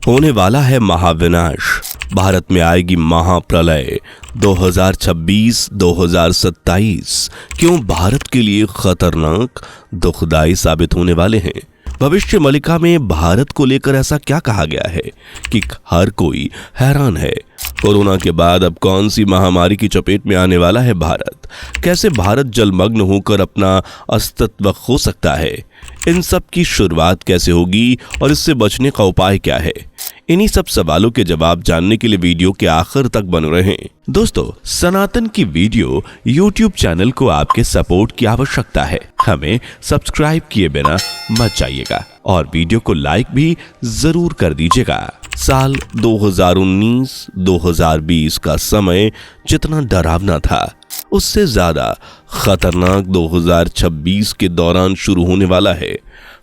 होने वाला है महाविनाश, भारत में आएगी महाप्रलय। 2026-2027 क्यों भारत के लिए खतरनाक, दुखदाई साबित होने वाले हैं। भविष्य मलिका में भारत को लेकर ऐसा क्या कहा गया है कि हर कोई हैरान है। कोरोना के बाद अब कौन सी महामारी की चपेट में आने वाला है भारत, कैसे भारत जलमग्न होकर अपना अस्तित्व खो सकता है, इन सब की शुरुआत कैसे होगी और इससे बचने का उपाय क्या है। इन्हीं सब सवालों के जवाब जानने के लिए वीडियो के आखिर तक बने रहें। दोस्तों, सनातन की वीडियो यूट्यूब चैनल को आपके सपोर्ट की आवश्यकता है। हमें सब्सक्राइब किए बिना मत जाइएगा और वीडियो को लाइक भी जरूर कर दीजिएगा। साल 2019-2020 का समय जितना डरावना था, उससे ज्यादा खतरनाक 2026 के दौरान शुरू होने वाला है।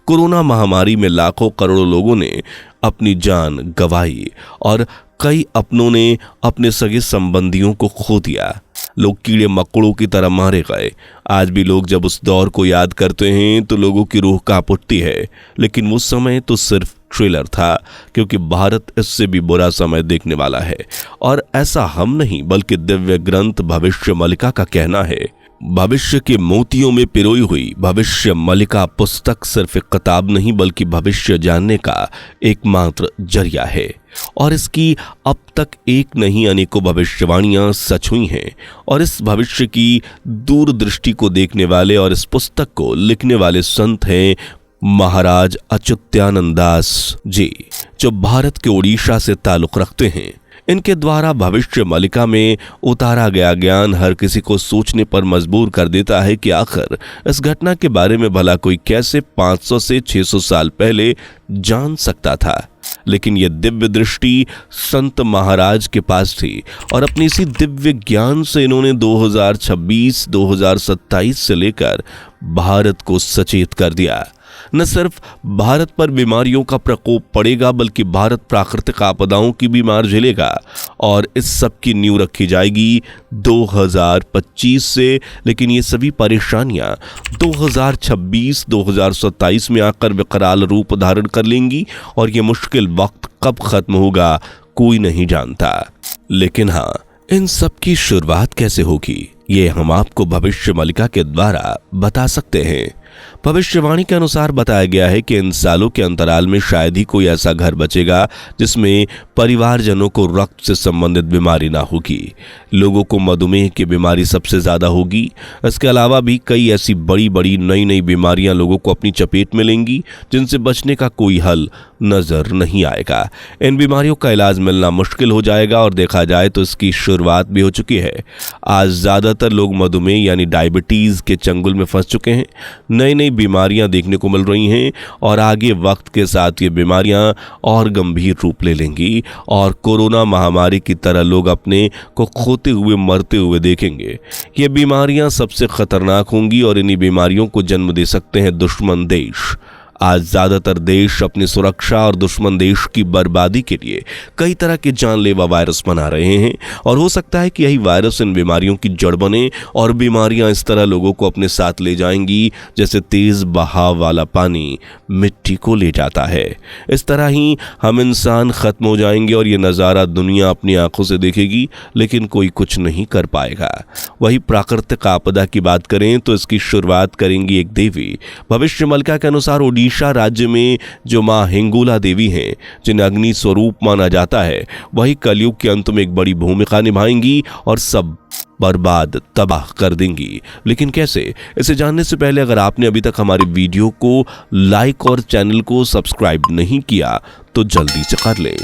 कोरोना महामारी में लाखों करोड़ों लोगों ने अपनी जान गंवाई और कई अपनों ने अपने सगे संबंधियों को खो दिया। लोग कीड़े मकोड़ों की तरह मारे गए। आज भी लोग जब उस दौर को याद करते हैं तो लोगों की रूह कांप उठती है, लेकिन वो समय तो सिर्फ ट्रेलर था, क्योंकि भारत इससे भी बुरा समय देखने वाला है। और ऐसा हम नहीं बल्कि दिव्य ग्रंथ भविष्य मलिका का कहना है। भविष्य के मोतियों में पिरोई हुई भविष्य मलिका पुस्तक सिर्फ एक किताब नहीं बल्कि भविष्य जानने का एकमात्र जरिया है। और इसकी अब तक एक नहीं अनेकों भविष्यवाणियां सच हुई हैं। और इस भविष्य की दूरदृष्टि को देखने वाले और इस पुस्तक को लिखने वाले संत हैं महाराज अच्युतानंद दास जी, जो भारत के ओडिशा से ताल्लुक रखते हैं। इनके द्वारा भविष्य मलिका में उतारा गया ज्ञान हर किसी को सोचने पर मजबूर कर देता है कि आखिर इस घटना के बारे में भला कोई कैसे 500 से 600 साल पहले जान सकता था। लेकिन यह दिव्य दृष्टि संत महाराज के पास थी और अपनी इसी दिव्य ज्ञान से इन्होंने 2026-2027 से लेकर भारत को सचेत कर दिया। न सिर्फ भारत पर बीमारियों का प्रकोप पड़ेगा बल्कि भारत प्राकृतिक आपदाओं की भी मार झेलेगा। और इस सब की नींव रखी जाएगी 2025 से। लेकिन ये सभी परेशानियां 2026-2027 में आकर विकराल रूप धारण कर लेंगी और ये मुश्किल वक्त कब खत्म होगा कोई नहीं जानता। लेकिन हाँ, इन सब की शुरुआत कैसे होगी ये हम आपको भविष्य मलिका के द्वारा बता सकते हैं। भविष्यवाणी के अनुसार बताया गया है कि इन सालों के अंतराल में शायद ही कोई ऐसा घर बचेगा जिसमें परिवारजनों को रक्त से संबंधित बीमारी ना होगी। लोगों को मधुमेह की बीमारी सबसे ज्यादा होगी। इसके अलावा भी कई ऐसी बड़ी बड़ी नई नई बीमारियां लोगों को अपनी चपेट में लेंगी जिनसे बचने का कोई हल नजर नहीं आएगा। इन बीमारियों का इलाज मिलना मुश्किल हो जाएगा और देखा जाए तो इसकी शुरुआत भी हो चुकी है। आज ज्यादातर लोग मधुमेह यानी डायबिटीज के चंगुल में फंस चुके हैं। नई नई बीमारियां देखने को मिल रही हैं और आगे वक्त के साथ ये बीमारियां और गंभीर रूप ले लेंगी और कोरोना महामारी की तरह लोग अपने को खोते हुए मरते हुए देखेंगे। ये बीमारियां सबसे खतरनाक होंगी और इन्हीं बीमारियों को जन्म दे सकते हैं दुश्मन देश। आज ज्यादातर देश अपनी सुरक्षा और दुश्मन देश की बर्बादी के लिए कई तरह के जानलेवा वायरस बना रहे हैं और हो सकता है कि यही वायरस इन बीमारियों की जड़ बने और बीमारियां इस तरह लोगों को अपने साथ ले जाएंगी जैसे तेज बहाव वाला पानी मिट्टी को ले जाता है। इस तरह ही हम इंसान खत्म हो जाएंगे और ये नज़ारा दुनिया अपनी आंखों से देखेगी, लेकिन कोई कुछ नहीं कर पाएगा। वही प्राकृतिक आपदा की बात करें तो इसकी शुरुआत करेंगी एक देवी। भविष्य मलिका के अनुसार ओडिशा राज्य में जो मां हिंगोला देवी हैं, जिन्हें अग्नि स्वरूप माना जाता है, वही कलयुग के अंत में एक बड़ी भूमिका निभाएंगी और सब बर्बाद तबाह कर देंगी। लेकिन कैसे, इसे जानने से पहले अगर आपने अभी तक हमारी वीडियो को लाइक और चैनल को सब्सक्राइब नहीं किया तो जल्दी से कर लें।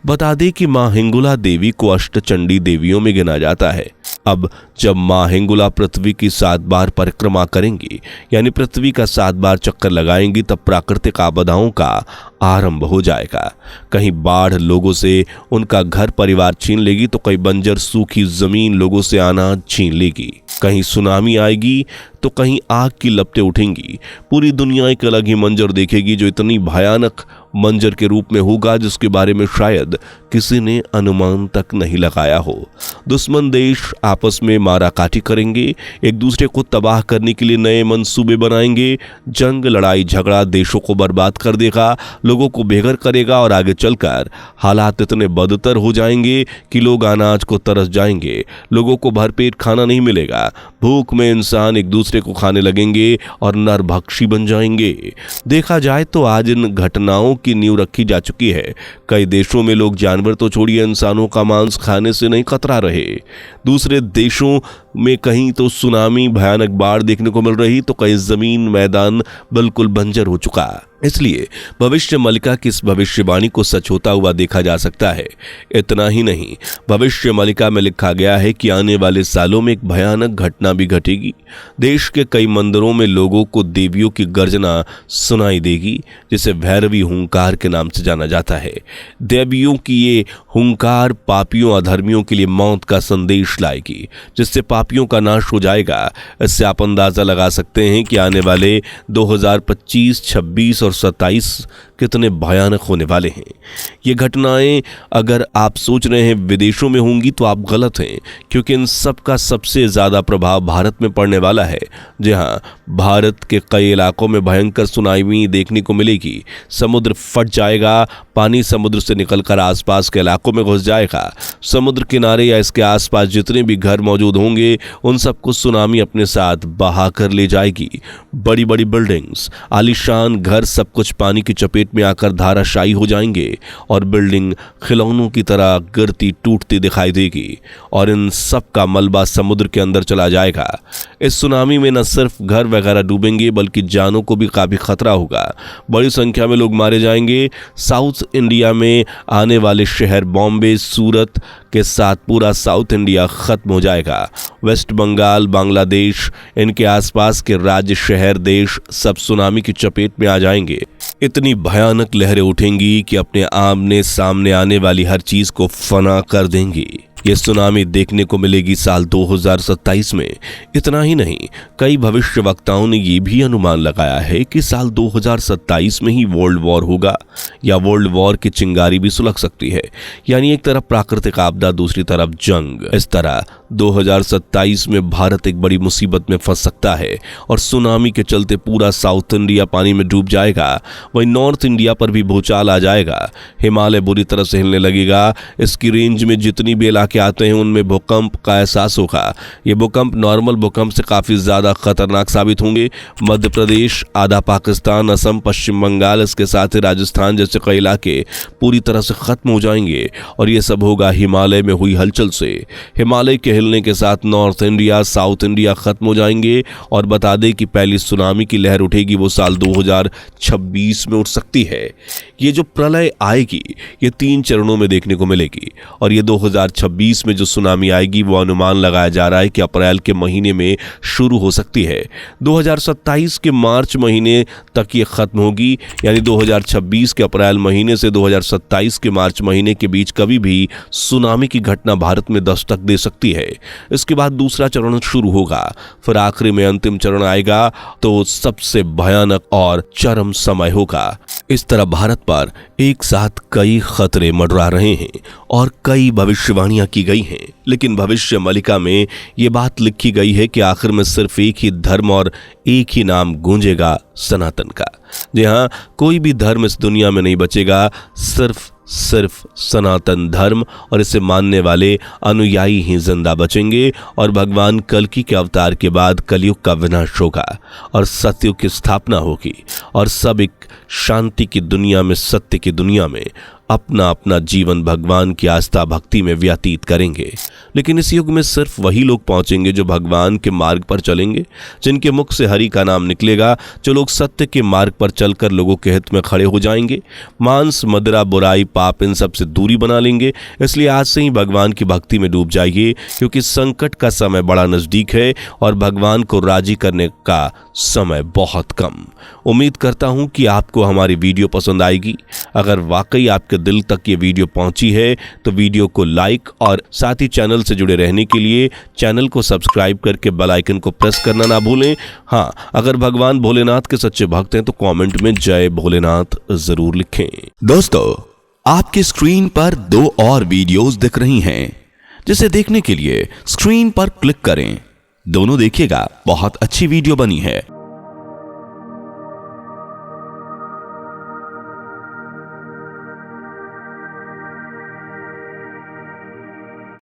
बता दें कि मां हिंगोला देवी को अष्टचंडी देवियों में गिना जाता है। अब जब मां हिंगोला पृथ्वी की 7 बार परिक्रमा करेंगी यानी पृथ्वी का 7 बार चक्कर लगाएंगी, तब प्राकृतिक आपदाओं का आरंभ हो जाएगा। कहीं बाढ़ लोगों से उनका घर परिवार छीन लेगी तो कहीं बंजर सूखी जमीन लोगों से अनाज छीन लेगी। कहीं सुनामी आएगी तो कहीं आग की लपटें उठेंगी। पूरी दुनिया एक अलग ही मंजर देखेगी जो इतनी भयानक मंजर के रूप में होगा जिसके बारे में शायद किसी ने अनुमान तक नहीं लगाया हो। दुश्मन देश आपस में माराकाटी करेंगे, एक दूसरे को तबाह करने के लिए नए मंसूबे बनाएंगे। जंग, लड़ाई, झगड़ा देशों को बर्बाद कर देगा, लोगों को बेघर करेगा और आगे चलकर हालात इतने बदतर हो जाएंगे कि लोग अनाज को तरस जाएंगे, लोगों को भरपेट खाना नहीं मिलेगा, भूख में इंसान एक दूसरे को खाने लगेंगे और नरभक्षी बन जाएंगे। देखा जाए तो आज इन घटनाओं की नींव रखी जा चुकी है। कई देशों में लोग जानवर तो छोड़िए इंसानों का मांस खाने से नहीं कतरा रहे। दूसरे देशों में कहीं तो सुनामी, भयानक बाढ़ देखने को मिल रही, तो कहीं जमीन मैदान बिल्कुल बंजर हो चुका। इसलिए भविष्य मलिका की इस भविष्यवाणी को सच होता हुआ देखा जा सकता है। इतना ही नहीं, भविष्य मलिका में लिखा गया है कि आने वाले सालों में एक भयानक घटना भी घटेगी। देश के कई मंदिरों में लोगों को देवियों की गर्जना सुनाई देगी, जिसे भैरवी हुंकार के नाम से जाना जाता है। देवियों की ये हुंकार पापियों, अधर्मियों के लिए मौत का संदेश लाएगी, जिससे पापियों का नाश हो जाएगा। इससे आप अंदाजा लगा सकते हैं कि आने वाले 2025, 26 और 27 कितने भयानक होने वाले हैं। ये घटनाएं अगर आप सोच रहे हैं विदेशों में होंगी तो आप गलत हैं, क्योंकि इन सब का सबसे ज्यादा प्रभाव भारत में पड़ने वाला है। जी हाँ, भारत के कई इलाकों में भयंकर सुनामी देखने को मिलेगी। समुद्र फट जाएगा, पानी समुद्र से निकलकर आसपास के इलाकों में घुस जाएगा। समुद्र किनारे या इसके आसपास जितने भी घर मौजूद होंगे उन सबको सुनामी अपने साथ बहा कर ले जाएगी। बड़ी बड़ी बिल्डिंग्स, आलीशान घर, सब कुछ पानी की चपेट में आकर धाराशायी हो जाएंगे और बिल्डिंग खिलौनों की तरह गिरती टूटती दिखाई देगी और इन सब का मलबा समुद्र के अंदर चला जाएगा। इस सुनामी में न सिर्फ घर वगैरह डूबेंगे बल्कि जानों को भी काफी खतरा होगा। बड़ी संख्या में लोग मारे जाएंगे। साउथ इंडिया में आने वाले शहर बॉम्बे, सूरत के साथ पूरा साउथ इंडिया खत्म हो जाएगा। वेस्ट बंगाल, बांग्लादेश, इनके आसपास के राज्य, शहर, देश सब सुनामी की चपेट में आ जाएंगे। इतनी भयानक लहरें उठेंगी कि अपने आमने सामने आने वाली हर चीज को फना कर देंगी। ये सुनामी देखने को मिलेगी साल 2027 में। इतना ही नहीं, कई भविष्यवक्ताओं ने ये भी अनुमान लगाया है कि साल 2027 में ही वर्ल्ड वॉर होगा या वर्ल्ड वॉर की चिंगारी भी सुलग सकती है। यानी एक तरफ प्राकृतिक आपदा, दूसरी तरफ जंग। इस तरह 2027 में भारत एक बड़ी मुसीबत में फंस सकता है और सुनामी के चलते पूरा साउथ इंडिया पानी में डूब जाएगा। वहीं नॉर्थ इंडिया पर भी भूचाल आ जाएगा। हिमालय बुरी तरह से हिलने लगेगा। इसकी रेंज में जितनी भी इलाके आते हैं उनमें भूकंप का एहसास होगा। ये भूकंप नॉर्मल भूकंप से काफी ज्यादा खतरनाक साबित होंगे। मध्य प्रदेश, आधा पाकिस्तान, असम, पश्चिम बंगाल, इसके साथ ही राजस्थान जैसे कई इलाके पूरी तरह से खत्म हो जाएंगे और ये सब होगा हिमालय में हुई हलचल से। हिमालय के हिलने के साथ नॉर्थ इंडिया, साउथ इंडिया खत्म हो जाएंगे। और बता दें कि पहली सुनामी की लहर उठेगी वो साल 2026 में उठ सकती है। ये जो प्रलय आएगी ये 3 चरणों में देखने को मिलेगी और ये 2026 में जो सुनामी आएगी वो अनुमान लगाया जा रहा है कि अप्रैल के महीने में शुरू हो सकती है। 2027 के मार्च महीने तक ये खत्म होगी। यानी 2026 के अप्रैल महीने से 2027 के मार्च महीने के बीच कभी भी सुनामी की घटना भारत में दस्तक दे सकती है। इसके बाद दूसरा चरण शुरू होगा, फिर आखिरी में अंतिम चरण आएगा तो सबसे भयानक और चरम समय होगा। इस तरह भारत पर एक साथ कई खतरे मंडरा रहे हैं और कई भविष्यवाणियां की गई हैं। लेकिन भविष्य मलिका में ये बात लिखी गई है कि आखिर में सिर्फ एक ही धर्म और एक ही नाम गूंजेगा, सनातन का। जी हाँ, कोई भी धर्म इस दुनिया में नहीं बचेगा, सिर्फ सनातन धर्म और इसे मानने वाले अनुयायी ही जिंदा बचेंगे और भगवान कल्कि के अवतार के बाद कलयुग का विनाश होगा और सतयुग की स्थापना होगी और सब एक शांति की दुनिया में, सत्य की दुनिया में अपना अपना जीवन भगवान की आस्था भक्ति में व्यतीत करेंगे। लेकिन इस युग में सिर्फ वही लोग पहुंचेंगे जो भगवान के मार्ग पर चलेंगे, जिनके मुख से हरि का नाम निकलेगा, जो लोग सत्य के मार्ग पर चलकर लोगों के हित में खड़े हो जाएंगे, मांस, मदिरा, बुराई, पाप इन सब से दूरी बना लेंगे। इसलिए आज से ही भगवान की भक्ति में डूब जाइए, क्योंकि संकट का समय बड़ा नजदीक है और भगवान को राजी करने का समय बहुत कम। उम्मीद करता हूं कि आपको हमारी वीडियो पसंद आएगी। अगर वाकई आपके दिल तक ये वीडियो पहुंची है तो वीडियो को लाइक और साथ ही चैनल से जुड़े रहने के लिए चैनल को सब्सक्राइब करके बेल आइकन को प्रेस करना ना भूलें। हाँ, अगर भगवान भोलेनाथ के सच्चे भक्त हैं तो कमेंट में जय भोलेनाथ जरूर लिखें। दोस्तों, आपके स्क्रीन पर 2 और वीडियोस दिख रही हैं, जिसे देखने के लिए स्क्रीन पर क्लिक करें। दोनों देखिएगा, बहुत अच्छी वीडियो बनी है।